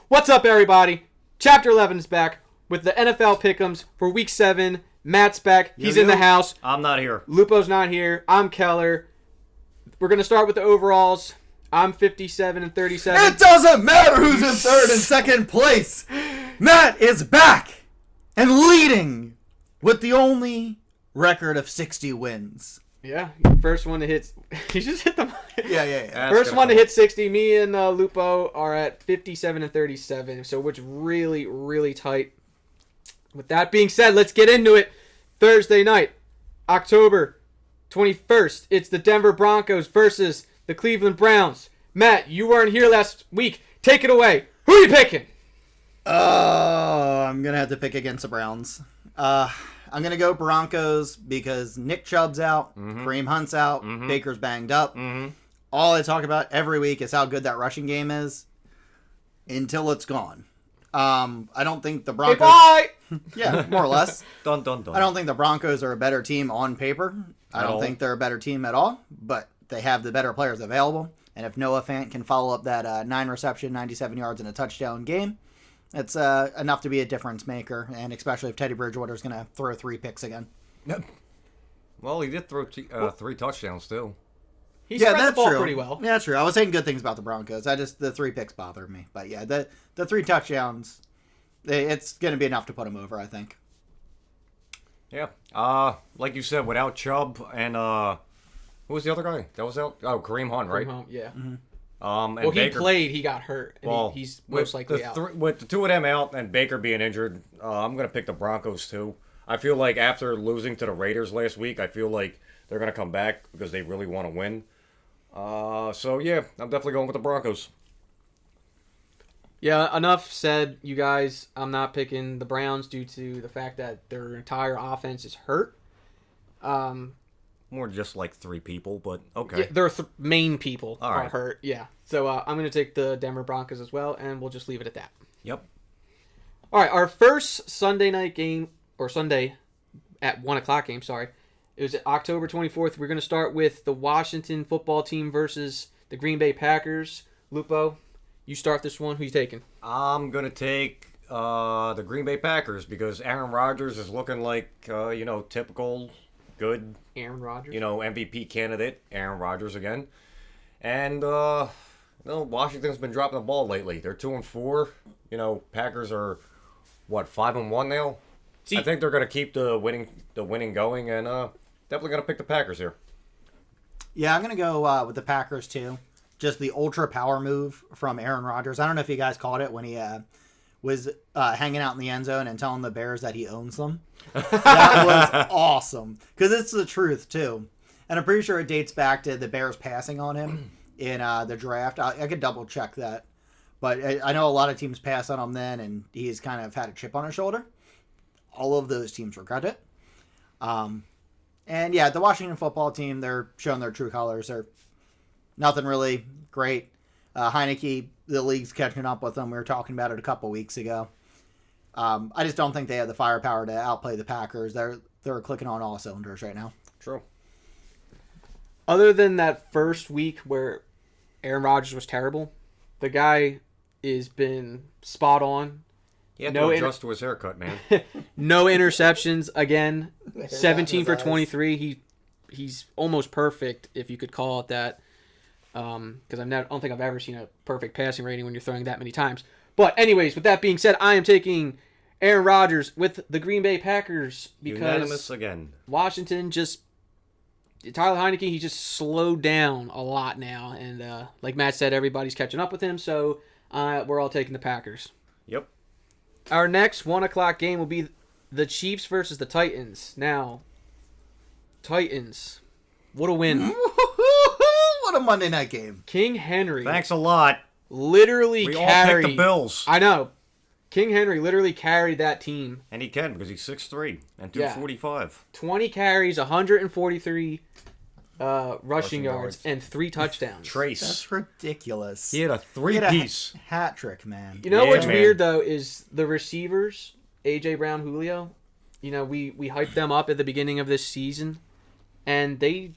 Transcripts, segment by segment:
What's up, everybody? Chapter 11 is back with the NFL Pick'ems for Week 7. Matt's back. He's in the house. I'm not here. Lupo's not here. I'm Keller. We're going to start with the overalls. I'm 57 and 37. It doesn't matter who's in third and second place. Matt is back and leading with the only record of 60 wins. Yeah, first one to hit. You just hit the. Yeah. First one to hit 60. Me and Lupo are at 57 and 37. So it's really, really tight. With that being said, let's get into it. Thursday night, October 21st. It's the Denver Broncos versus the Cleveland Browns. Matt, you weren't here last week. Take it away. Who are you picking? I'm going to have to pick against the Browns. I'm going to go Broncos because Nick Chubb's out, Kareem Hunt's out, Baker's banged up. All I talk about every week is how good that rushing game is until it's gone. I don't think the Broncos... Hey, bye! Yeah, more or less. Dun, dun, dun. I don't think the Broncos are a better team on paper. I don't think they're a better team at all, but they have the better players available. And if Noah Fant can follow up that 9 reception, 97 yards, and a touchdown game, it's enough to be a difference maker, and especially if Teddy Bridgewater is going to throw 3 picks again. Well, he did throw 3 touchdowns, too. He spread the ball pretty well. Yeah, that's true. I was saying good things about the Broncos. The 3 picks bothered me. But yeah, the 3 touchdowns, it's going to be enough to put them over, I think. Yeah. Like you said, without Chubb and who was the other guy that was out? Oh, Kareem Hunt, right? Kareem Hunt, yeah. And Well, he Baker, played. He got hurt. And he's most likely out. With the 2 of them out and Baker being injured, I'm going to pick the Broncos, too. I feel like after losing to the Raiders last week, I feel like they're going to come back because they really want to win. So, yeah, I'm definitely going with the Broncos. Yeah, enough said, you guys. I'm not picking the Browns due to the fact that their entire offense is hurt. More just like 3 people, but okay. Yeah, their main people All are right. hurt, yeah. So I'm going to take the Denver Broncos as well, and we'll just leave it at that. Yep. All right, our first Sunday night game, or Sunday at 1 o'clock game, sorry. It was October 24th. We're going to start with the Washington football team versus the Green Bay Packers. Lupo, you start this one. Who you taking? I'm going to take the Green Bay Packers because Aaron Rodgers is looking like, typical, good, Aaron Rodgers. MVP candidate, Aaron Rodgers again. And, Washington's been dropping the ball lately. They're 2-4. Packers are, 5-1 now? I think they're going to keep the winning going, and definitely going to pick the Packers here. Yeah, I'm going to go with the Packers, too. Just the ultra power move from Aaron Rodgers. I don't know if you guys caught it when he was hanging out in the end zone and telling the Bears that he owns them. That was awesome. Because it's the truth, too. And I'm pretty sure it dates back to the Bears passing on him in the draft. I could double check that. But I know a lot of teams passed on him then, and he's kind of had a chip on his shoulder. All of those teams regret it. And yeah, the Washington football team, they're showing their true colors. They're nothing really great. Heineke, the league's catching up with them. We were talking about it a couple weeks ago. I just don't think they have the firepower to outplay the Packers. They're clicking on all cylinders right now. True. Other than that first week where Aaron Rodgers was terrible, the guy has been spot on. He had to adjust to his haircut, man. No interceptions again. 17 for 23. He's almost perfect, if you could call it that. Because I don't think I've ever seen a perfect passing rating when you're throwing that many times. But anyways, with that being said, I am taking Aaron Rodgers with the Green Bay Packers because Unanimous again. Washington Tyler Heineke, he just slowed down a lot now. And like Matt said, everybody's catching up with him. So we're all taking the Packers. Yep. Our next 1 o'clock game will be the Chiefs versus the Titans. Now, Titans, what a win. What a Monday night game. King Henry. Thanks a lot. Literally we carried. all picked the Bills. I know. King Henry literally carried that team. And he can because he's 6'3" and 245. 20 carries, 143 rushing yards, and 3 touchdowns. Trace. That's ridiculous. He had a 3-piece. Hat trick, man. You know what's man. weird, though, is the receivers, A.J. Brown, Julio, we hyped them up at the beginning of this season, and they,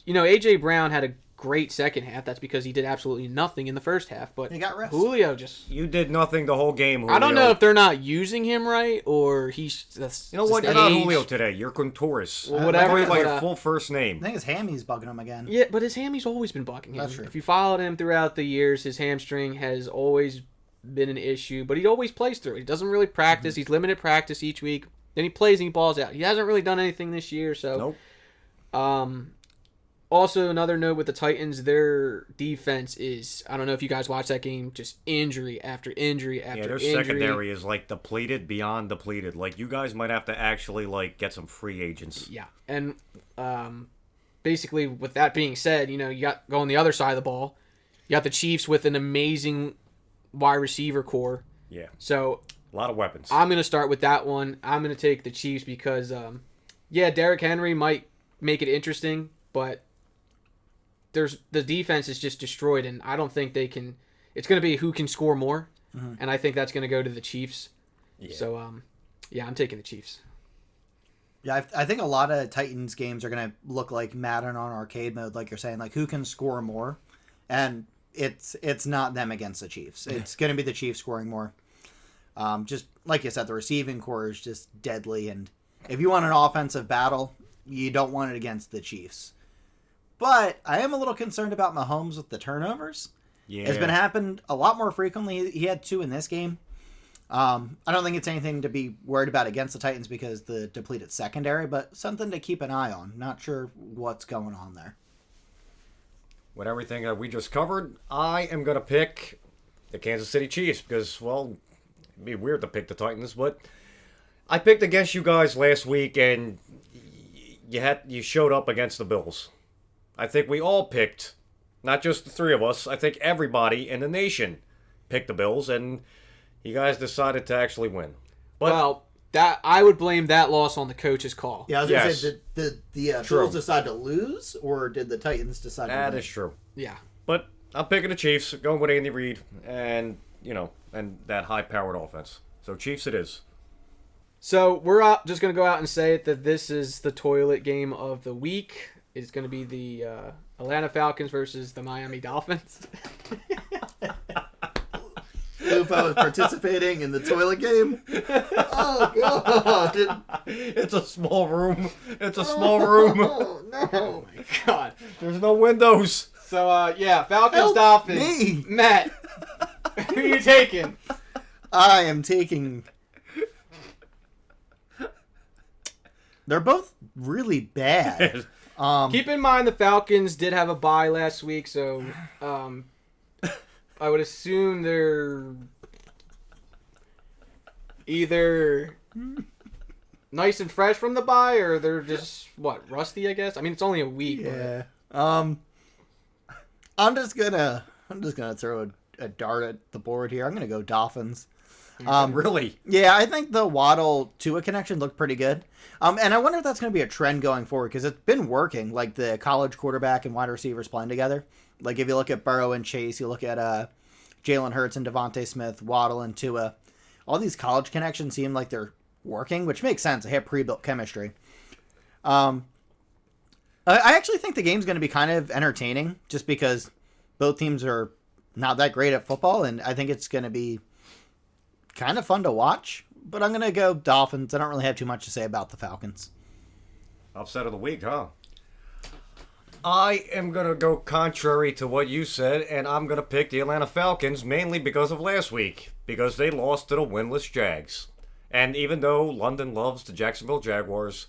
A.J. Brown had a great second half. That's because he did absolutely nothing in the first half. But He got rest. Julio just... You did nothing the whole game, Julio. I don't know if they're not using him right or he's... That's You know just what? You're not age. Julio today. You're Contouris. Well, whatever, I call you by but, your full first name. I think his hammy's bugging him again. Yeah, but his hammy's always been bucking him. That's true. If you followed him throughout the years, his hamstring has always been an issue, but he always plays through it. He doesn't really practice. He's limited practice each week. Then he plays and he balls out. He hasn't really done anything this year, so... Nope. Also, another note with the Titans, their defense is, I don't know if you guys watched that game, just injury after injury after Their injury. secondary is like depleted beyond depleted. Like, you guys might have to actually like get some free agents. Yeah, and basically with that being said, you got going the other side of the ball. You got the Chiefs with an amazing wide receiver core. Yeah. So A lot of weapons. I'm going to start with that one. I'm going to take the Chiefs because, Derrick Henry might make it interesting, but the defense is just destroyed, and I don't think they can. It's going to be who can score more, and I think that's going to go to the Chiefs. Yeah. So, I'm taking the Chiefs. Yeah, I think a lot of Titans games are going to look like Madden on arcade mode, like you're saying, like who can score more, and it's not them against the Chiefs. It's going to be the Chiefs scoring more. Just like you said, the receiving core is just deadly, and if you want an offensive battle, you don't want it against the Chiefs. But I am a little concerned about Mahomes with the turnovers. Yeah. It's been happened a lot more frequently. He had 2 in this game. I don't think it's anything to be worried about against the Titans because the depleted secondary, but something to keep an eye on. Not sure what's going on there. With everything that we just covered, I am going to pick the Kansas City Chiefs because, well, it'd be weird to pick the Titans, but I picked against you guys last week, and you showed up against the Bills. I think we all picked, not just the 3 of us, I think everybody in the nation picked the Bills, and you guys decided to actually win. But that I would blame that loss on the coach's call. Yeah, I was going to say, did the True. Bills decide to lose, or did the Titans decide to win? that is true. Yeah. But I'm picking the Chiefs, going with Andy Reid, and, and that high-powered offense. So Chiefs it is. So we're just going to go out and say it that this is the toilet game of the week. It's going to be the Atlanta Falcons versus the Miami Dolphins. Lupo is participating in the toilet game. Oh, God. It's a small room. It's a small room. Oh, no. Oh, my God. There's no windows. So, Falcons, Help Dolphins. me. Matt, who are you taking? I am taking... They're both really bad. Keep in mind the Falcons did have a bye last week, so I would assume they're either nice and fresh from the bye, or they're just rusty, I guess. I mean, it's only a week. Yeah. I'm just gonna throw a dart at the board here. I'm gonna go Dolphins. Really? Yeah, I think the Waddle Tua connection looked pretty good. And I wonder if that's going to be a trend going forward because it's been working, like the college quarterback and wide receivers playing together. Like if you look at Burrow and Chase, you look at Jalen Hurts and Devontae Smith, Waddle and Tua. All these college connections seem like they're working, which makes sense. They have pre-built chemistry. I actually think the game's going to be kind of entertaining just because both teams are not that great at football, and I think it's going to be kind of fun to watch. But I'm going to go Dolphins. I don't really have too much to say about the Falcons. Upset of the week, huh? I am going to go contrary to what you said, and I'm going to pick the Atlanta Falcons mainly because of last week, because they lost to the winless Jags. And even though London loves the Jacksonville Jaguars,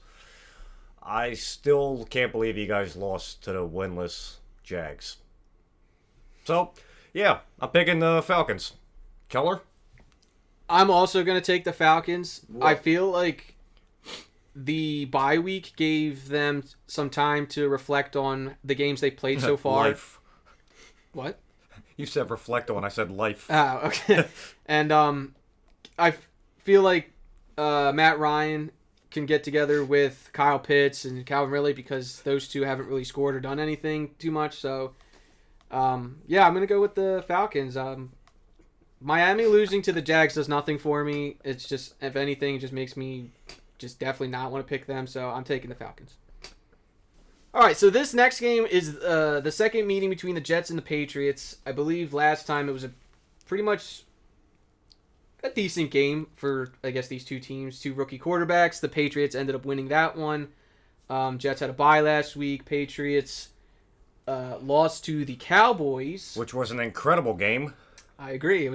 I still can't believe you guys lost to the winless Jags. So, yeah, I'm picking the Falcons. Keller? I'm also going to take the Falcons. What? I feel like the bye week gave them some time to reflect on the games they played so far. Life. What? You said reflect on. I said life. Oh, okay. And I feel like Matt Ryan can get together with Kyle Pitts and Calvin Ridley because those two haven't really scored or done anything too much. So, I'm going to go with the Falcons. Miami losing to the Jags does nothing for me. It's just, if anything, just makes me just definitely not want to pick them. So I'm taking the Falcons. All right, so this next game is the second meeting between the Jets and the Patriots. I believe last time it was pretty much a decent game for, I guess, these two teams, two rookie quarterbacks. The Patriots ended up winning that one. Jets had a bye last week. Patriots lost to the Cowboys, Which was an incredible game. I agree.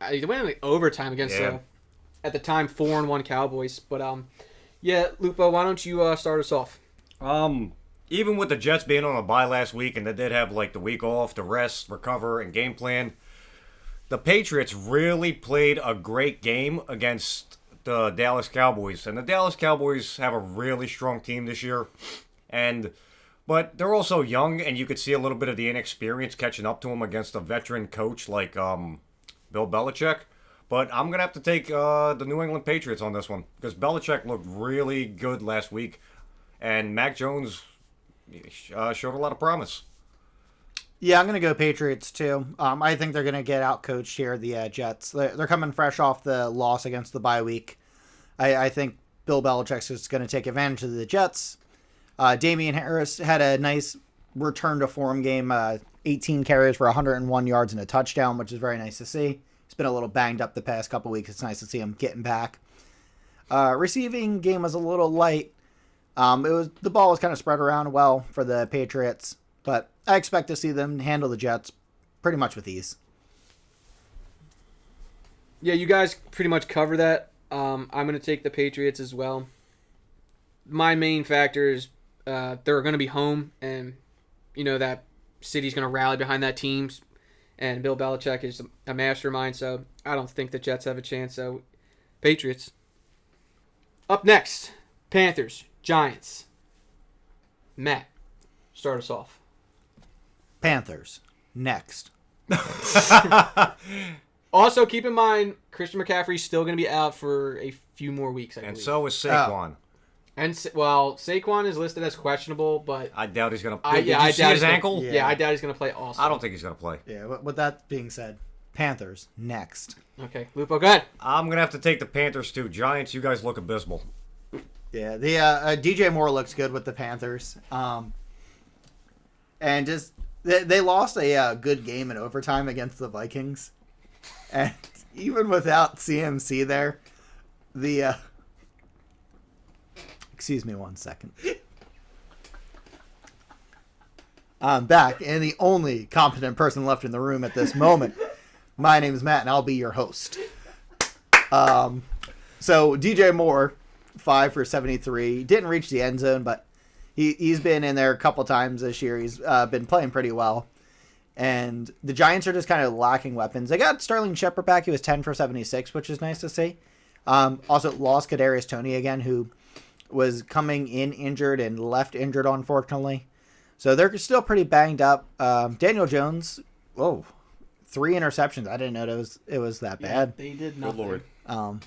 They went in overtime against at the time 4-1 Cowboys. But yeah, Lupo, why don't you start us off? Even with the Jets being on a bye last week, and they did have like the week off to rest, recover, and game plan, the Patriots really played a great game against the Dallas Cowboys. And the Dallas Cowboys have a really strong team this year. But they're also young, and you could see a little bit of the inexperience catching up to them against a veteran coach like Bill Belichick. But I'm going to have to take the New England Patriots on this one, because Belichick looked really good last week, and Mac Jones showed a lot of promise. Yeah, I'm going to go Patriots, too. I think they're going to get out-coached here, the Jets. They're coming fresh off the loss against the bye week. I think Bill Belichick's just going to take advantage of the Jets. Damian Harris had a nice return-to-form game, 18 carries for 101 yards and a touchdown, which is very nice to see. He's been a little banged up the past couple weeks. It's nice to see him getting back. Receiving game was a little light. The ball was kind of spread around well for the Patriots, but I expect to see them handle the Jets pretty much with ease. Yeah, you guys pretty much cover that. I'm going to take the Patriots as well. My main factor is they're going to be home, and that city's going to rally behind that team. And Bill Belichick is a mastermind, so I don't think the Jets have a chance. So, Patriots. Up next, Panthers, Giants. Matt, start us off. Panthers, next. Also, keep in mind, Christian McCaffrey's still going to be out for a few more weeks, I believe. And so is Saquon. Saquon is listed as questionable, but I doubt he's going to play. Did you see his ankle? Yeah, I doubt he's going to play also. I don't think he's going to play. Yeah, with that being said, Panthers, next. Okay, Lupo, go ahead. I'm going to have to take the Panthers, too. Giants, you guys look abysmal. Yeah, the DJ Moore looks good with the Panthers. And just they lost a good game in overtime against the Vikings. And even without CMC there, excuse me one second. I'm back, and the only competent person left in the room at this moment. My name is Matt, and I'll be your host. So DJ Moore, 5 for 73. Didn't reach the end zone, but he's been in there a couple times this year. He's been playing pretty well. And the Giants are just kind of lacking weapons. They got Sterling Shepard back. He was 10 for 76, which is nice to see. Also lost Kadarius Toney again, who was coming in injured and left injured, unfortunately. So they're still pretty banged up. Daniel Jones, 3 interceptions. I didn't know it was that bad. They did nothing. Good Lord.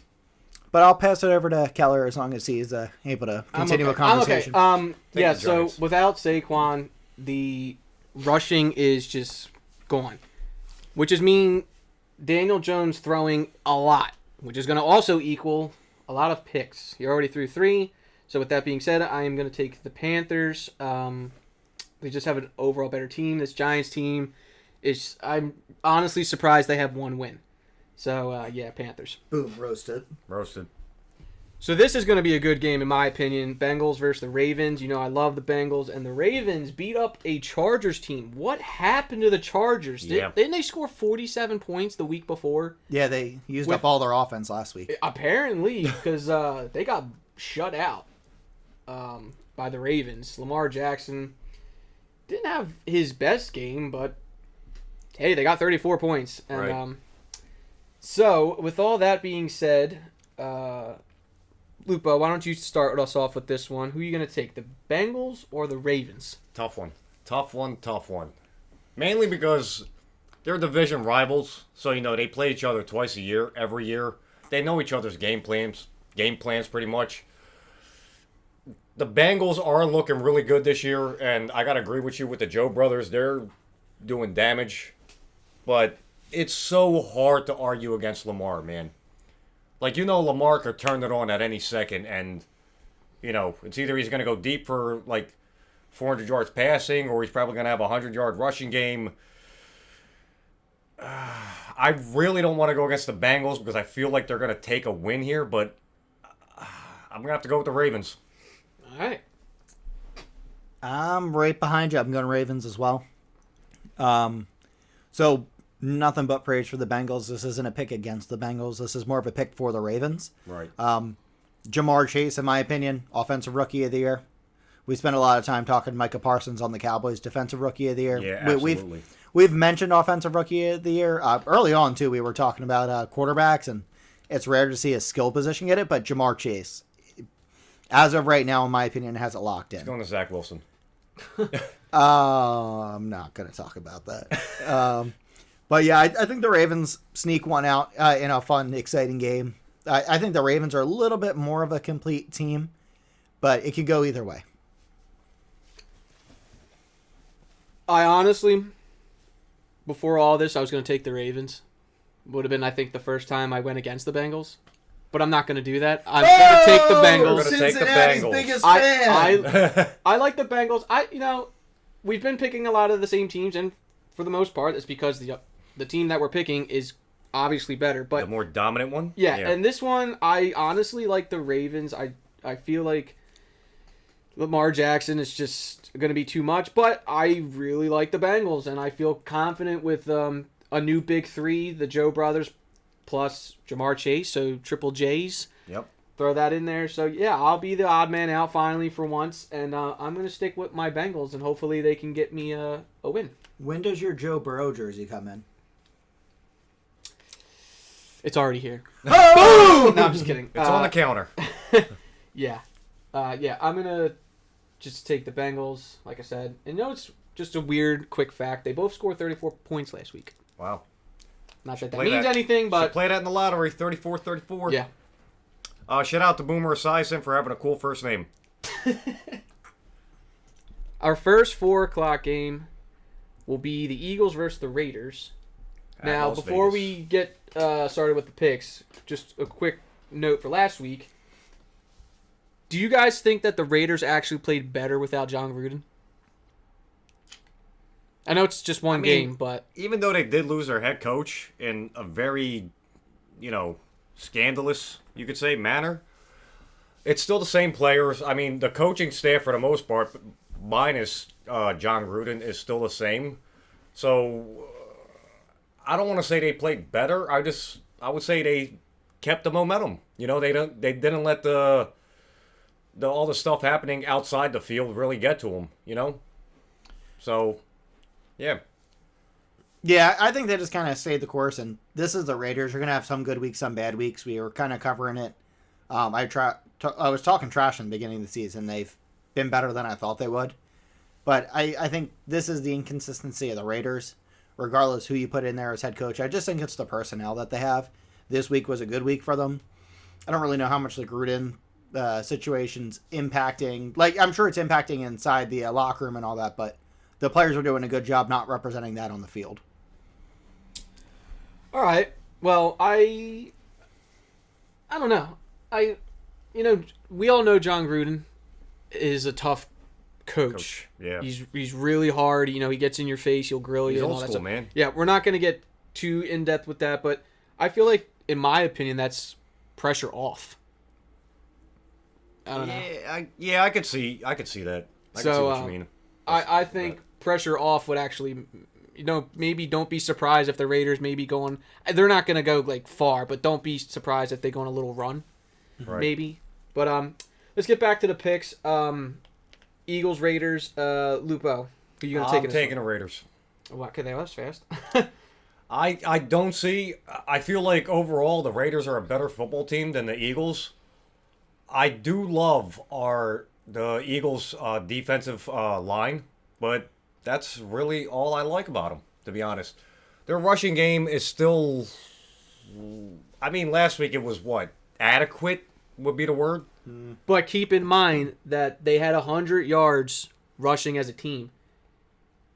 But I'll pass it over to Keller as long as he's able to continue a conversation. I'm okay. So without Saquon, the rushing is just gone, which is mean Daniel Jones throwing a lot, which is going to also equal a lot of picks. He already threw 3. So with that being said, I am going to take the Panthers. They just have an overall better team. This Giants team I'm honestly surprised they have 1 win. So, yeah, Panthers. Boom, roasted. So this is going to be a good game, in my opinion. Bengals versus the Ravens. I love the Bengals. And the Ravens beat up a Chargers team. What happened to the Chargers? Didn't they score 47 points the week before? Yeah, they used up all their offense last week. Apparently, because they got shut out by the Ravens. Lamar Jackson didn't have his best game, but, hey, they got 34 points. And, right. So, with all that being said, Lupo, why don't you start us off with this one? Who are you going to take, the Bengals or the Ravens? Tough one. Mainly because they're division rivals, so they play each other twice a year, every year. They know each other's game plans pretty much. The Bengals are looking really good this year, and I got to agree with you with the Joe brothers. They're doing damage, but it's so hard to argue against Lamar, man. Lamar could turn it on at any second, and, it's either he's going to go deep for, 400 yards passing, or he's probably going to have a 100-yard rushing game. I really don't want to go against the Bengals because I feel like they're going to take a win here, but I'm going to have to go with the Ravens. All right. I'm right behind you. I'm going Ravens as well. So nothing but praise for the Bengals. This isn't a pick against the Bengals. This is more of a pick for the Ravens. Right. Jamar Chase, in my opinion, Offensive Rookie of the Year. We spent a lot of time talking Micah Parsons on the Cowboys, Defensive Rookie of the Year. Yeah, absolutely. We've mentioned Offensive Rookie of the Year. Early on, too, we were talking about quarterbacks, and it's rare to see a skill position get it, but Jamar Chase, as of right now, in my opinion, has it locked in. It's going to Zach Wilson. I'm not going to talk about that. But yeah, I think the Ravens sneak one out in a fun, exciting game. I think the Ravens are a little bit more of a complete team, but it could go either way. I honestly, before all this, I was going to take the Ravens. Would have been, I think, the first time I went against the Bengals. But I'm not going to do that. I'm going to take the Bengals. We're gonna take the Cincinnati's Bengals. biggest fan. I like the Bengals. We've been picking a lot of the same teams, and for the most part, it's because the team that we're picking is obviously better. But The more dominant one? yeah, and this one, I honestly like the Ravens. I feel like Lamar Jackson is just going to be too much, but I really like the Bengals, and I feel confident with a new big three, the Joe brothers, plus Jamar Chase, so triple J's. Yep. Throw that in there. So, yeah, I'll be the odd man out finally for once, and I'm going to stick with my Bengals, and hopefully they can get me a win. When does your Joe Burrow jersey come in? It's already here. Oh! No, I'm just kidding. It's on the counter. Yeah. I'm going to just take the Bengals, like I said. And it's just a weird, quick fact. They both scored 34 points last week. Wow. Not that Play means that. anything, Should but... play that in the lottery, 34-34. Yeah. Shout out to Boomer Esiason for having a cool first name. Our first 4 o'clock game will be the Eagles versus the Raiders. At Now, Las before Vegas. we get started with the picks, just a quick note for last week. Do you guys think that the Raiders actually played better without John Gruden? I know it's just one game, but... Even though they did lose their head coach in a very, scandalous, you could say, manner, it's still the same players. I mean, the coaching staff, for the most part, minus John Gruden, is still the same. So, I don't want to say they played better. I would say they kept the momentum. They didn't let all the stuff happening outside the field really get to them, So, yeah. Yeah, I think they just kind of stayed the course, and this is the Raiders. You're going to have some good weeks, some bad weeks. We were kind of covering it. I was talking trash in the beginning of the season. They've been better than I thought they would. But I think this is the inconsistency of the Raiders, regardless who you put in there as head coach. I just think it's the personnel that they have. This week was a good week for them. I don't really know how much the Gruden situation's impacting. I'm sure it's impacting inside the locker room and all that, but the players are doing a good job not representing that on the field. All right. Well, I don't know. We all know John Gruden is a tough coach. Yeah. He's really hard. He gets in your face. He'll grill you. He's and all old that school, stuff. man. Yeah, we're not going to get too in depth with that, but I feel like, in my opinion, that's pressure off. I don't know. I could see that. I could see what you mean. I think pressure off would actually, maybe don't be surprised if the Raiders maybe going. They're not going to go far, but don't be surprised if they go on a little run, Right. maybe. But let's get back to the picks. Eagles, Raiders. Lupo, who you gonna take? I'm taking the Raiders. What? Okay, that was fast. I don't see. I feel like overall the Raiders are a better football team than the Eagles. I do love the Eagles' defensive line, but that's really all I like about them, to be honest. Their rushing game is still. I mean, last week it was adequate would be the word. But keep in mind that they had 100 yards rushing as a team,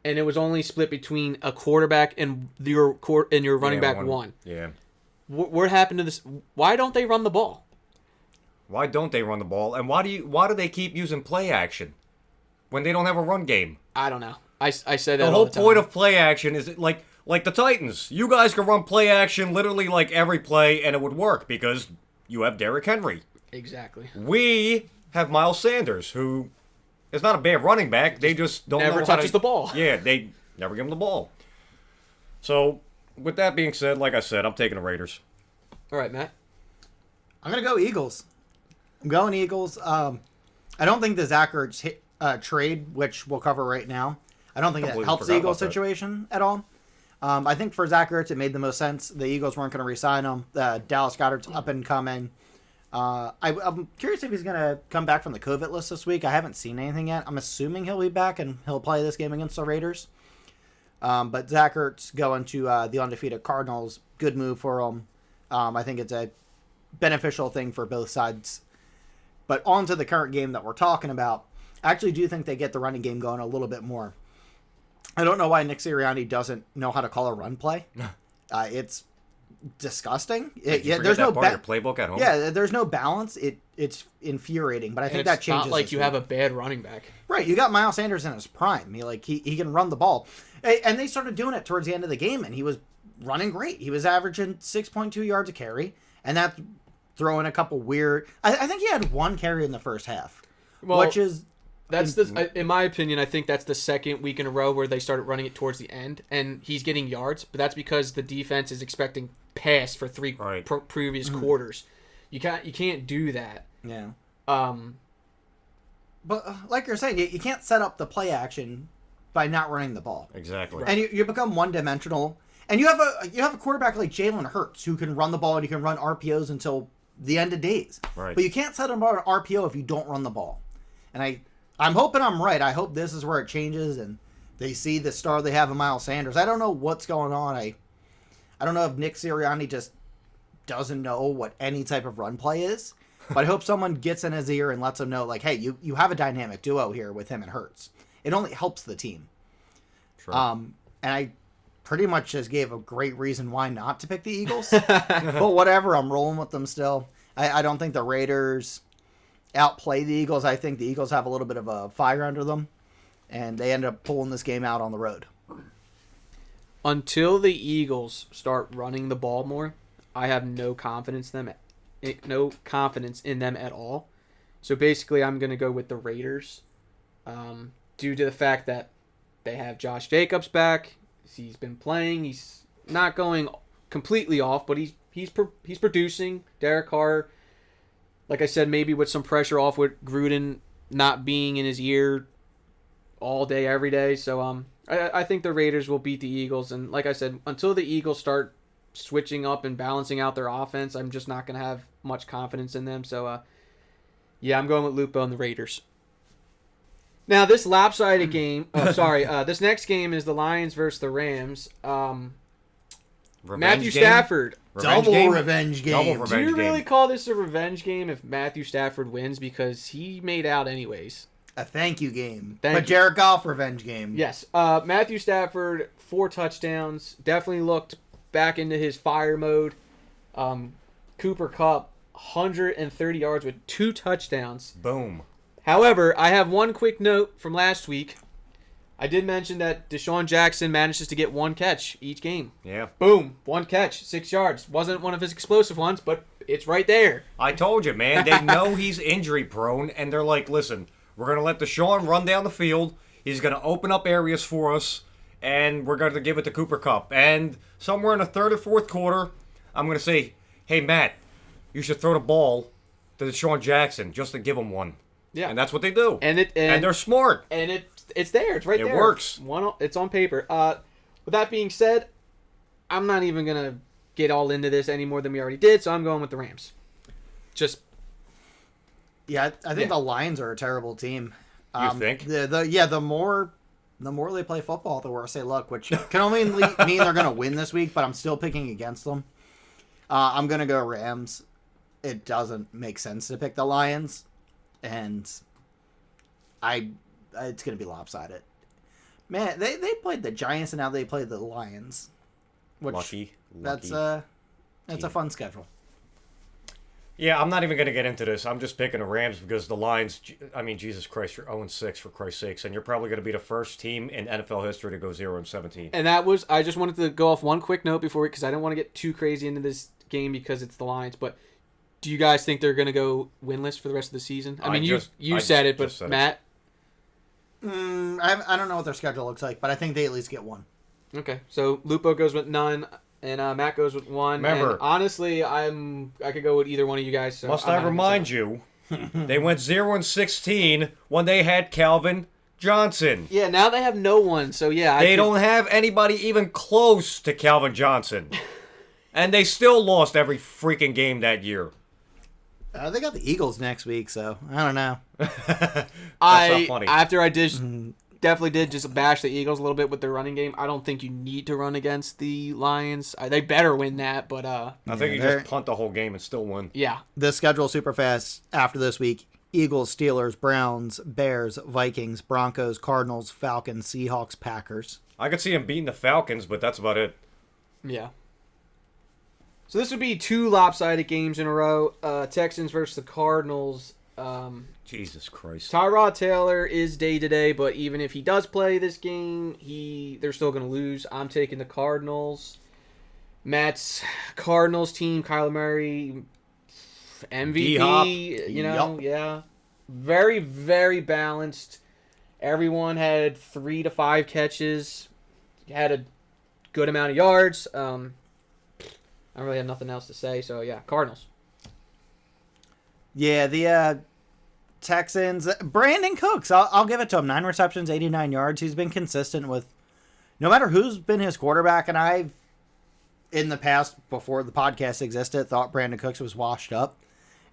and it was only split between a quarterback and your running back one. Yeah. What happened to this? Why don't they run the ball? Why don't they run the ball? And why do they keep using play action? when they don't have a run game? I don't know. I say that The all whole the time. point of play action is like the Titans. You guys can run play action literally like every play, and it would work because you have Derrick Henry. Exactly. We have Miles Sanders, who is not a bad running back. They just don't Never know how touches to, the ball. Yeah, they never give him the ball. So, with that being said, like I said, I'm taking the Raiders. All right, Matt. I'm going to go Eagles. I'm going Eagles. I don't think the Zach Ertz trade, which we'll cover right now, I don't think that Completely helps the forgot Eagles about that. situation at all. I think for Zach Ertz, it made the most sense. The Eagles weren't going to re-sign him. Dallas Goedert's up and coming. I'm curious if he's going to come back from the COVID list this week. I haven't seen anything yet. I'm assuming he'll be back and he'll play this game against the Raiders. But Zach Ertz going to the undefeated Cardinals, good move for him. I think it's a beneficial thing for both sides. But on to the current game that we're talking about. I actually do think they get the running game going a little bit more. I don't know why Nick Sirianni doesn't know how to call a run play. It's disgusting. There's no part of your playbook at home. Yeah, there's no balance. It's infuriating, but I think And that it's changes. not like this you week. have a bad running back. Right, you got Miles Sanders in his prime. He can run the ball. And they started doing it towards the end of the game, and he was running great. He was averaging 6.2 yards a carry, and that's throwing a couple weird... I think he had one carry in the first half, which is... In my opinion, I think that's the second week in a row where they started running it towards the end, and he's getting yards, but that's because the defense is expecting pass for three Right. previous quarters. You can't do that. Yeah. Um, But like you're saying, you can't set up the play action by not running the ball. Exactly. And you become one-dimensional. And you have a quarterback like Jalen Hurts who can run the ball and you can run RPOs until the end of days. Right. But you can't set him on an RPO if you don't run the ball. And I'm hoping I'm right. I hope this is where it changes and they see the star they have in Miles Sanders. I don't know what's going on. I don't know if Nick Sirianni just doesn't know what any type of run play is. But I hope someone gets in his ear and lets him know, like, hey, you have a dynamic duo here with him and Hurts. It only helps the team. Sure. And I pretty much just gave a great reason why not to pick the Eagles. But whatever, I'm rolling with them still. I don't think the Raiders outplay the Eagles. I think the Eagles have a little bit of a fire under them, and they end up pulling this game out on the road. until the Eagles start running the ball more, I have no confidence in them at all. So basically, I'm going to go with the Raiders, due to the fact that they have Josh Jacobs back. He's been playing. He's not going completely off, but he's producing. Derek Carr, like I said, maybe with some pressure off with Gruden not being in his ear all day, every day. So I think the Raiders will beat the Eagles. And like I said, until the Eagles start switching up and balancing out their offense, I'm just not going to have much confidence in them. So, yeah, I'm going with Lupo and the Raiders. Now, this lopsided game... this next game is the Lions versus the Rams. Matthew Stafford. Double revenge game. Do you really call this a revenge game if Matthew Stafford wins? Because he made out anyways. A thank you game. Thank But you. Jared Goff revenge game. Yes. Matthew Stafford, 4 touchdowns. Definitely looked back into his fire mode. Cooper Kupp, 130 yards with 2 touchdowns. Boom. However, I have one quick note from last week. I did mention that Deshaun Jackson manages to get 1 catch each game. Yeah. Boom. 1 catch, 6 yards. Wasn't one of his explosive ones, but it's right there. I told you, man. They know he's injury prone, and they're like, listen, we're going to let Deshaun run down the field. He's going to open up areas for us, and we're going to give it to Cooper Kupp. And somewhere in the third or fourth quarter, I'm going to say, hey, Matt, you should throw the ball to Deshaun Jackson just to give him one. Yeah. And that's what they do. And they're smart. And it's there. It's right there. It works. It's on paper. With that being said, I'm not even going to get all into this any more than we already did, so I'm going with the Rams. Yeah, I think the Lions are a terrible team. You think? The more they play football, the worse they look, which can only mean they're going to win this week, but I'm still picking against them. I'm going to go Rams. It doesn't make sense to pick the Lions, and it's going to be lopsided. Man, they played the Giants, and now they play the Lions. Which Lucky that's a fun schedule. Yeah, I'm not even going to get into this. I'm just picking the Rams because the Lions, I mean, Jesus Christ, you're 0-6 for Christ's sakes, and you're probably going to be the first team in NFL history to go 0-17. And that was, I just wanted to go off one quick note before, because I didn't want to get too crazy into this game because it's the Lions, but do you guys think they're going to go winless for the rest of the season? I mean, you said it, but Matt? I don't know what their schedule looks like, but I think they at least get one. Okay, so Lupo goes with none, and Matt goes with one. Remember, and honestly, I could go with either one of you guys. So must I remind you, they went 0-16 when they had Calvin Johnson. Yeah, now they have no one, so yeah. They don't have anybody even close to Calvin Johnson. And they still lost every freaking game that year. They got the Eagles next week, so I don't know. That's not funny. After I definitely did just bash the Eagles a little bit with their running game, I don't think you need to run against the Lions. They better win that, but I think you just punt the whole game and still win. Yeah. The schedule super fast after this week. Eagles, Steelers, Browns, Bears, Vikings, Broncos, Cardinals, Falcons, Seahawks, Packers. I could see him beating the Falcons, but that's about it. Yeah. So this would be 2 lopsided games in a row. Texans versus the Cardinals. Jesus Christ. Tyrod Taylor is day-to-day, but even if he does play this game, they're still going to lose. I'm taking the Cardinals. Matt's Cardinals team, Kyler Murray, MVP, D-Hop. yeah. Very, very balanced. Everyone had 3 to 5 catches. Had a good amount of yards. I really have nothing else to say, so yeah, Cardinals. Yeah, the Texans. Brandon Cooks, I'll give it to him. 9 receptions, 89 yards. He's been consistent with no matter who's been his quarterback, and I've, in the past, before the podcast existed, thought Brandon Cooks was washed up.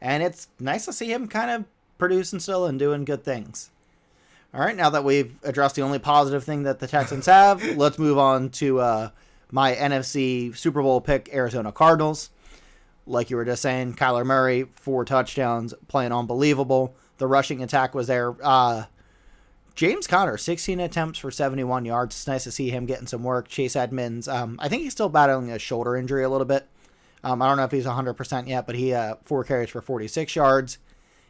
And it's nice to see him kind of producing still and doing good things. All right, now that we've addressed the only positive thing that the Texans have, let's move on to my NFC Super Bowl pick, Arizona Cardinals. Like you were just saying, Kyler Murray, 4 touchdowns, playing unbelievable. The rushing attack was there. James Conner, 16 attempts for 71 yards. It's nice to see him getting some work. Chase Edmonds, I think he's still battling a shoulder injury a little bit. I don't know if he's 100% yet, but he 4 carries for 46 yards.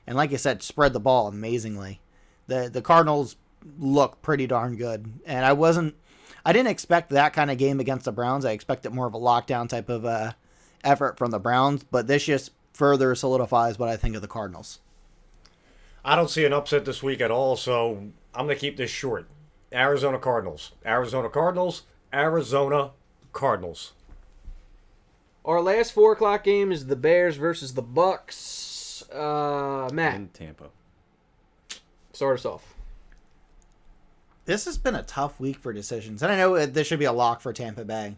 And like you said, spread the ball amazingly. The Cardinals look pretty darn good. And I didn't expect that kind of game against the Browns. I expected more of a lockdown type of effort from the Browns, but this just further solidifies what I think of the Cardinals. I don't see an upset this week at all, so I'm going to keep this short. Arizona Cardinals. Arizona Cardinals. Arizona Cardinals. Our last 4 o'clock game is the Bears versus the Bucks. Matt. In Tampa. Start us off. This has been a tough week for decisions, and I know this should be a lock for Tampa Bay,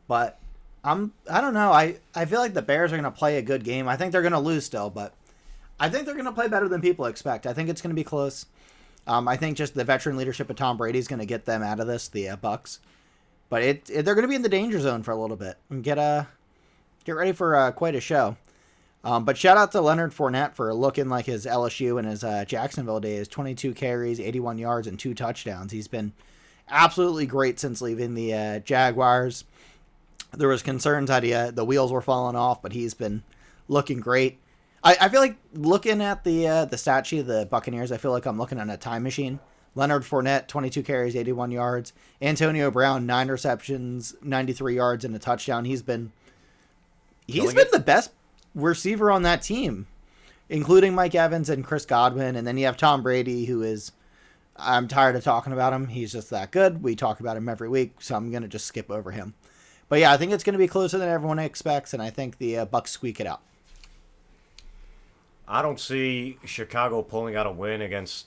but I don't know. I feel like the Bears are going to play a good game. I think they're going to lose still, but I think they're going to play better than people expect. I think it's going to be close. I think just the veteran leadership of Tom Brady is going to get them out of this, the Bucks. But they're going to be in the danger zone for a little bit and get ready for quite a show. But shout out to Leonard Fournette for looking like his LSU and his Jacksonville days. 22 carries, 81 yards, and 2 touchdowns. He's been absolutely great since leaving the Jaguars. There was concerns that the wheels were falling off, but he's been looking great. I feel like looking at the stat sheet of the Buccaneers, I feel like I'm looking at a time machine. Leonard Fournette, 22 carries, 81 yards. Antonio Brown, 9 receptions, 93 yards, and a touchdown. He's been the best receiver on that team, including Mike Evans and Chris Godwin. And then you have Tom Brady, who is, I'm tired of talking about him. He's just that good. We talk about him every week, so I'm going to just skip over him. But yeah, I think it's going to be closer than everyone expects, and I think the Bucks squeak it out. I don't see Chicago pulling out a win against,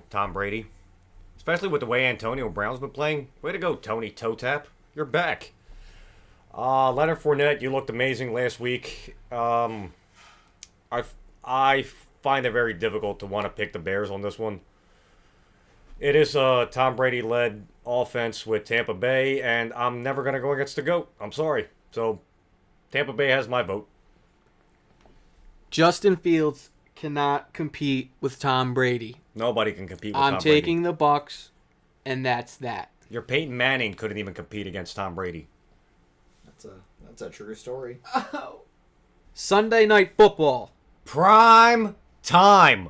Tom Brady. Especially with the way Antonio Brown's been playing. Way to go, Tony Toe Tap. You're back. Leonard Fournette, you looked amazing last week. I find it very difficult to want to pick the Bears on this one. It is a Tom Brady-led offense with Tampa Bay, and I'm never going to go against the GOAT. I'm sorry. So, Tampa Bay has my vote. Justin Fields cannot compete with Tom Brady. Nobody can compete with Tom Brady. I'm taking the Bucks, and that's that. Your Peyton Manning couldn't even compete against Tom Brady. That's a true story. Oh. Sunday Night Football. Prime time.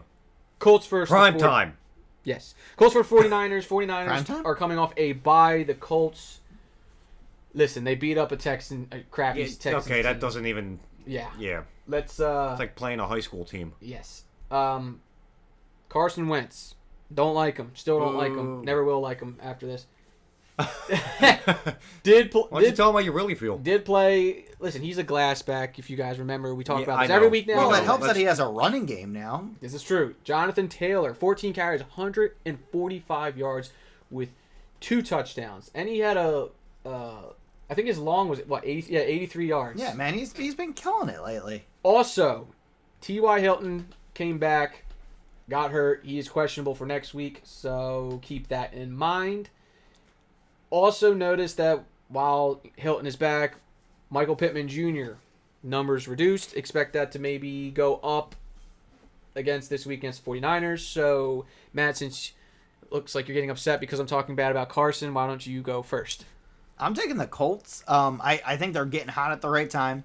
Colts versus Prime time. Yes. Colts versus 49ers. 49ers Prime time? are coming off a bye. The Colts, listen, they beat up a crappy Texans Okay, that team. doesn't even... Yeah. Yeah. Let's, It's like playing a high school team. yes. Carson Wentz. Don't like him. Still don't like him. Boo. Never will like him after this. Why Did don't you tell him how you really feel? did play. Listen, he's a glass back. If you guys remember, we talk Yeah, about I this every know. week now. Well, No, it helps let's- that he has a running game now. This is true. Jonathan Taylor, 14 carries, 145 yards with 2 touchdowns, and he had I think his long was 83 yards. Yeah, man, he's been killing it lately. Also, T.Y. Hilton came back, got hurt. He is questionable for next week, so keep that in mind. Also notice that while Hilton is back, Michael Pittman Jr. numbers reduced. Expect that to maybe go up against this week against the 49ers. So, Matt, since it looks like you're getting upset because I'm talking bad about Carson, why don't you go first? I'm taking the Colts. I think they're getting hot at the right time.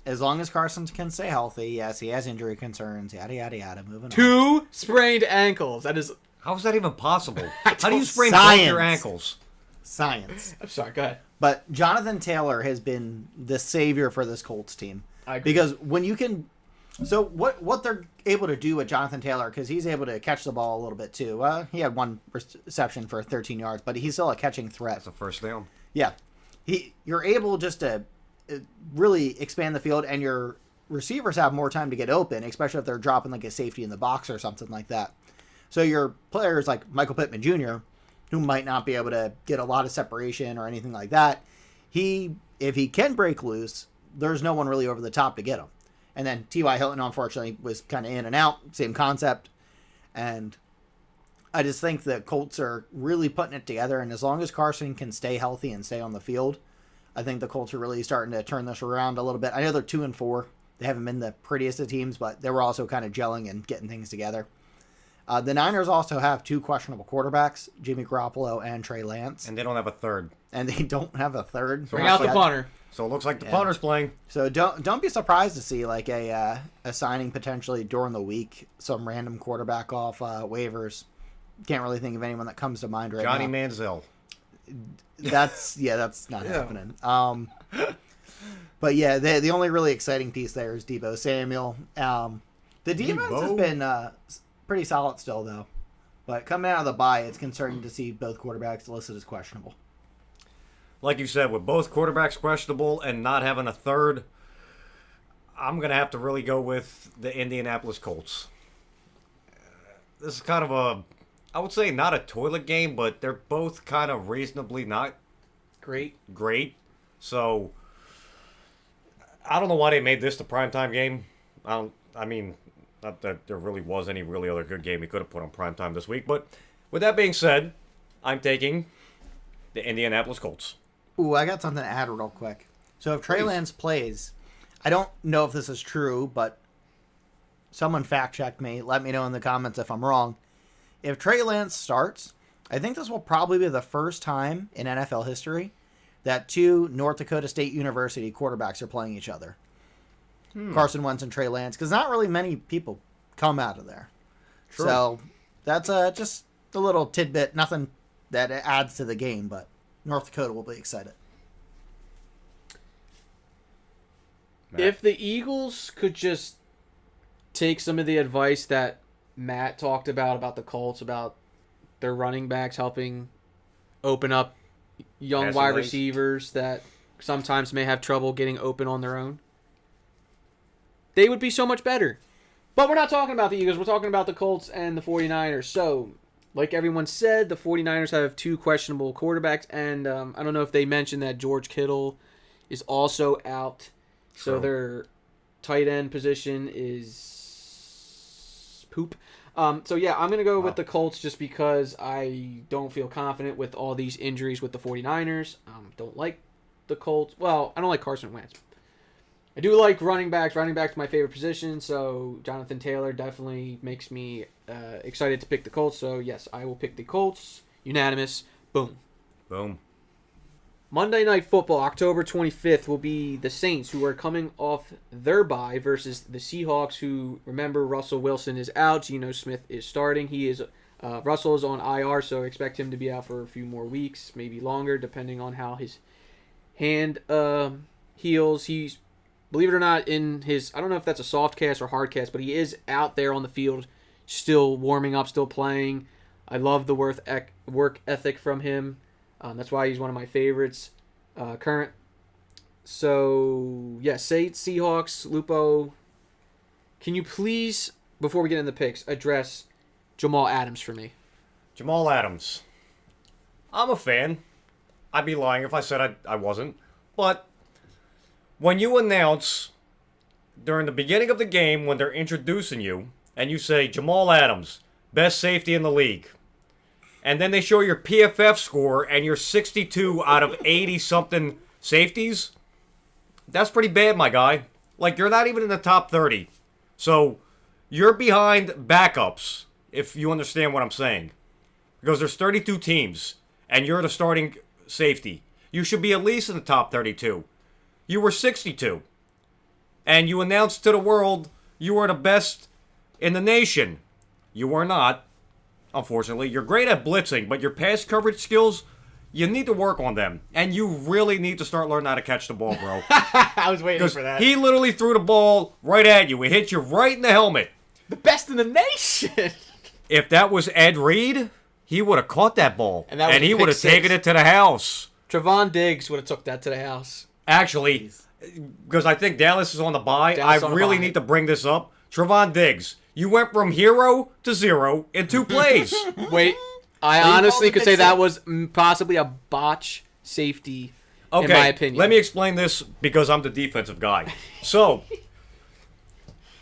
As long as Carson can stay healthy. Yes, he has injury concerns. Yada, yada, yada. Moving on. 2 sprained ankles. That is... How is that even possible? How do you don't- sprain Science. both your ankles? Science. I'm sorry, go ahead. But Jonathan Taylor has been the savior for this Colts team. I agree. Because when you can... So what they're able to do with Jonathan Taylor, because he's able to catch the ball a little bit too. He had 1 reception for 13 yards, but he's still a catching threat. That's a first down. Yeah. You're able just to really expand the field, and your receivers have more time to get open, especially if they're dropping like a safety in the box or something like that. So your players like Michael Pittman Jr., who might not be able to get a lot of separation or anything like that, if he can break loose, there's no one really over the top to get him. And then T.Y. Hilton, unfortunately, was kind of in and out, same concept. And I just think the Colts are really putting it together, and as long as Carson can stay healthy and stay on the field, I think the Colts are really starting to turn this around a little bit. I know they're 2-4. They haven't been the prettiest of teams, but they were also kind of gelling and getting things together. The Niners also have 2 questionable quarterbacks, Jimmy Garoppolo and Trey Lance, And they don't have a third. and they don't have a third. Bring out the punter. So it looks like the Yeah. punter's playing. So don't be surprised to see like a signing potentially during the week, some random quarterback off waivers. Can't really think of anyone that comes to mind right Johnny now. Manziel. That's not happening. But yeah, the only really exciting piece there is Deebo Samuel. The defense has Deebo? been pretty solid still though, but coming out of the bye, it's concerning to see both quarterbacks listed as questionable. Like you said, with both quarterbacks questionable and not having a third, I'm going to have to really go with the Indianapolis Colts. This is kind of I would say not a toilet game, but they're both kind of reasonably not Great. So, I don't know why they made this the primetime game. I mean, not that there really was any really other good game we could have put on primetime this week. But with that being said, I'm taking the Indianapolis Colts. Ooh, I got something to add real quick. So if Trey Please. Lance plays, I don't know if this is true, but someone fact check me. Let me know in the comments if I'm wrong. If Trey Lance starts, I think this will probably be the first time in NFL history that 2 North Dakota State University quarterbacks are playing each other. Carson Wentz and Trey Lance, because not really many people come out of there. True. So that's just a little tidbit, nothing that adds to the game, but North Dakota will be excited. If the Eagles could just take some of the advice that Matt talked about the Colts, about their running backs helping open up young Passing wide lanes. receivers that sometimes may have trouble getting open on their own, they would be so much better. But we're not talking about the Eagles. We're talking about the Colts and the 49ers. So, like everyone said, the 49ers have 2 questionable quarterbacks. And I don't know if they mentioned that George Kittle is also out. So True. their tight end position is poop. So, yeah, I'm going to go with the Colts just because I don't feel confident with all these injuries with the 49ers. Don't like the Colts. Well, I don't like Carson Wentz. I do like running backs. Running back's my favorite position, so Jonathan Taylor definitely makes me excited to pick the Colts. So, yes, I will pick the Colts. Unanimous. Boom. Boom. Monday Night Football, October 25th, will be the Saints, who are coming off their bye, versus the Seahawks, who, remember, Russell Wilson is out. Geno Smith is starting. Russell is on IR, so expect him to be out for a few more weeks, maybe longer, depending on how his hand heals. He's, believe it or not, in his, I don't know if that's a soft cast or hard cast, but he is out there on the field, still warming up, still playing. I love the work ethic from him. That's why he's one of my favorites current. So, yeah, Saints, Seahawks, Lupo. Can you please, before we get in the picks, address Jamal Adams for me? Jamal Adams. I'm a fan. I'd be lying if I said I wasn't. But when you announce during the beginning of the game, when they're introducing you, and you say, Jamal Adams, best safety in the league, and then they show your PFF score and you're 62 out of 80-something safeties, that's pretty bad, my guy. Like, you're not even in the top 30. So, you're behind backups, if you understand what I'm saying. Because there's 32 teams, and you're the starting safety. You should be at least in the top 32. You were 62. And you announced to the world you were the best in the nation. You were not. Unfortunately, you're great at blitzing, but your pass coverage skills, you need to work on them. And you really need to start learning how to catch the ball, bro. I was waiting for that. He literally threw the ball right at you. It hit you right in the helmet. The best in the nation. If that was Ed Reed, he would have caught that ball. And he would have taken it to the house. Trevon Diggs would have took that to the house. Actually, because I think Dallas is on the bye, I really need to bring this up. Trevon Diggs. You went from hero to zero in 2 plays. Wait, I honestly could say that was possibly a botch safety, in my opinion. Let me explain this because I'm the defensive guy. So,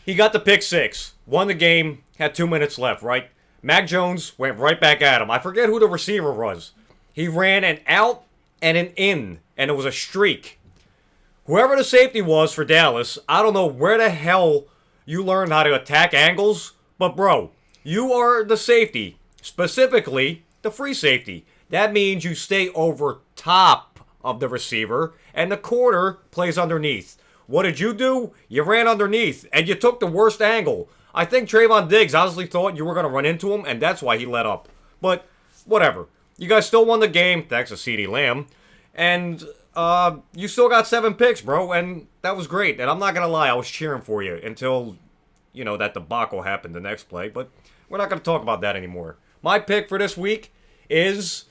he got the pick 6, won the game, had 2 minutes left, right? Mac Jones went right back at him. I forget who the receiver was. He ran an out and an in, and it was a streak. Whoever the safety was for Dallas, I don't know where the hell you learned how to attack angles, but bro, you are the safety, specifically the free safety. That means you stay over top of the receiver, and the corner plays underneath. What did you do? You ran underneath, and you took the worst angle. I think Trevon Diggs honestly thought you were going to run into him, and that's why he let up. But, whatever. You guys still won the game, thanks to CeeDee Lamb, and you still got 7 picks, bro, and that was great. And I'm not going to lie, I was cheering for you until, that debacle happened the next play. But we're not going to talk about that anymore. My pick for this week is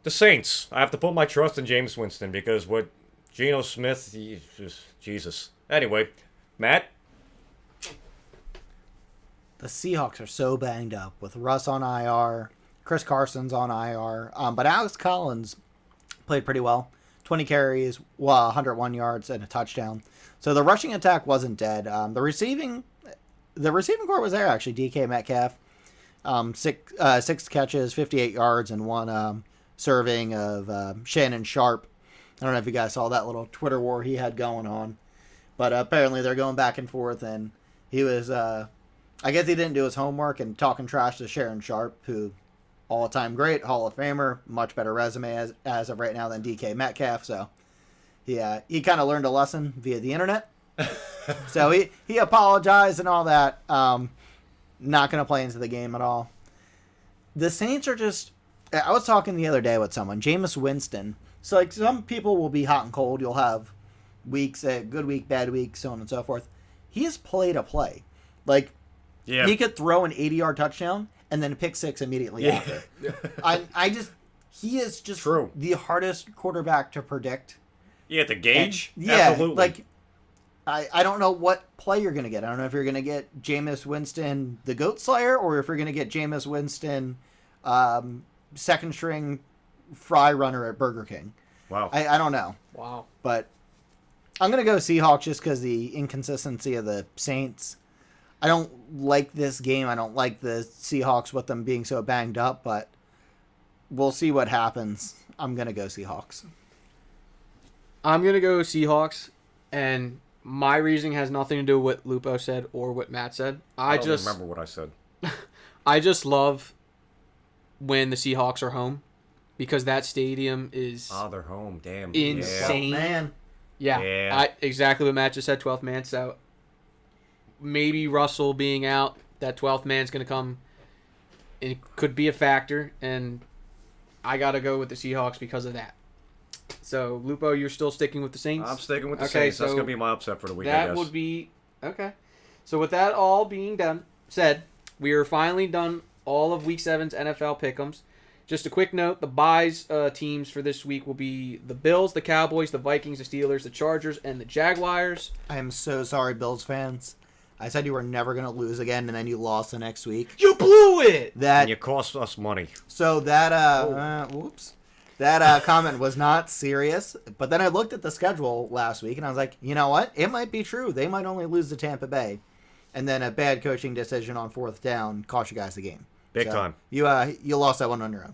the Saints. I have to put my trust in Jameis Winston because what Geno Smith, Jesus. Anyway, Matt? The Seahawks are so banged up with Russ on IR, Chris Carson's on IR, but Alex Collins played pretty well. 20 carries, 101 yards, and a touchdown. So the rushing attack wasn't dead. The receiving core was there, actually. DK Metcalf, 6 catches, 58 yards, and 1 serving of Shannon Sharp. I don't know if you guys saw that little Twitter war he had going on. But apparently they're going back and forth, and he was, I guess he didn't do his homework and talking trash to Sharon Sharp, who all-time great, Hall of Famer, much better resume as of right now than DK Metcalf. So he kind of learned a lesson via the internet. So he apologized and all that. Not going to play into the game at all. The Saints are just... I was talking the other day with someone, Jameis Winston. So like some people will be hot and cold. You'll have weeks, good week, bad week, so on and so forth. He has played a play. Like, he could throw an 80-yard touchdown and then pick 6 immediately after. He is just the hardest quarterback to predict. Yeah, to gauge? And, absolutely. Like, I don't know what play you're going to get. I don't know if you're going to get Jameis Winston, the Goat Slayer, or if you're going to get Jameis Winston, second-string fry runner at Burger King. Wow. I don't know. Wow. But I'm going to go Seahawks just because the inconsistency of the Saints. I don't like this game. I don't like the Seahawks with them being so banged up, but we'll see what happens. I'm going to go Seahawks. I'm going to go Seahawks, and my reasoning has nothing to do with what Lupo said or what Matt said. I don't remember what I said. I just love when the Seahawks are home. because that stadium is Oh, they're home. Damn. insane. Man. Yeah. Exactly what Matt just said, 12th man. So maybe Russell being out, that 12th man's going to come. It could be a factor, and I got to go with the Seahawks because of that. So, Lupo, you're still sticking with the Saints? I'm sticking with the Saints. That's so going to be my upset for the week, I that guess. would be... Okay. So, with that all being said, we are finally done all of Week 7's NFL pick'ems. Just a quick note, the buys teams for this week will be the Bills, the Cowboys, the Vikings, the Steelers, the Chargers, and the Jaguars. I am so sorry, Bills fans. I said you were never going to lose again, and then you lost the next week. You blew it! And you cost us money. So that, whoops. That comment was not serious. But then I looked at the schedule last week, and I was like, you know what? It might be true. They might only lose to Tampa Bay. And then a bad coaching decision on 4th down cost you guys the game. Big time. You lost that one on your own.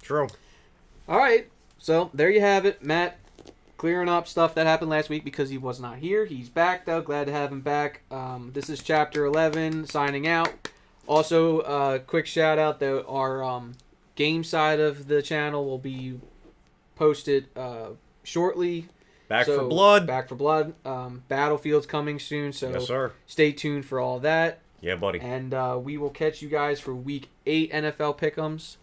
True. All right. So, there you have it. Matt clearing up stuff that happened last week because he was not here. He's back, though. Glad to have him back. This is Chapter 11, signing out. Also, quick shout-out that our game side of the channel will be posted shortly. Back for blood. Back for blood. Battlefield's coming soon, so Yes, sir. stay tuned for all that. Yeah, buddy. And we will catch you guys for Week 8 NFL Pick'ems.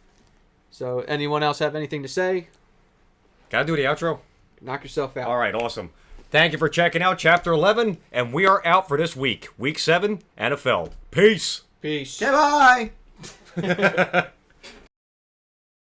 So, anyone else have anything to say? Gotta do the outro? Knock yourself out. All right, awesome. Thank you for checking out Chapter 11, and we are out for this week. Week 7, NFL. Peace. Peace. Goodbye!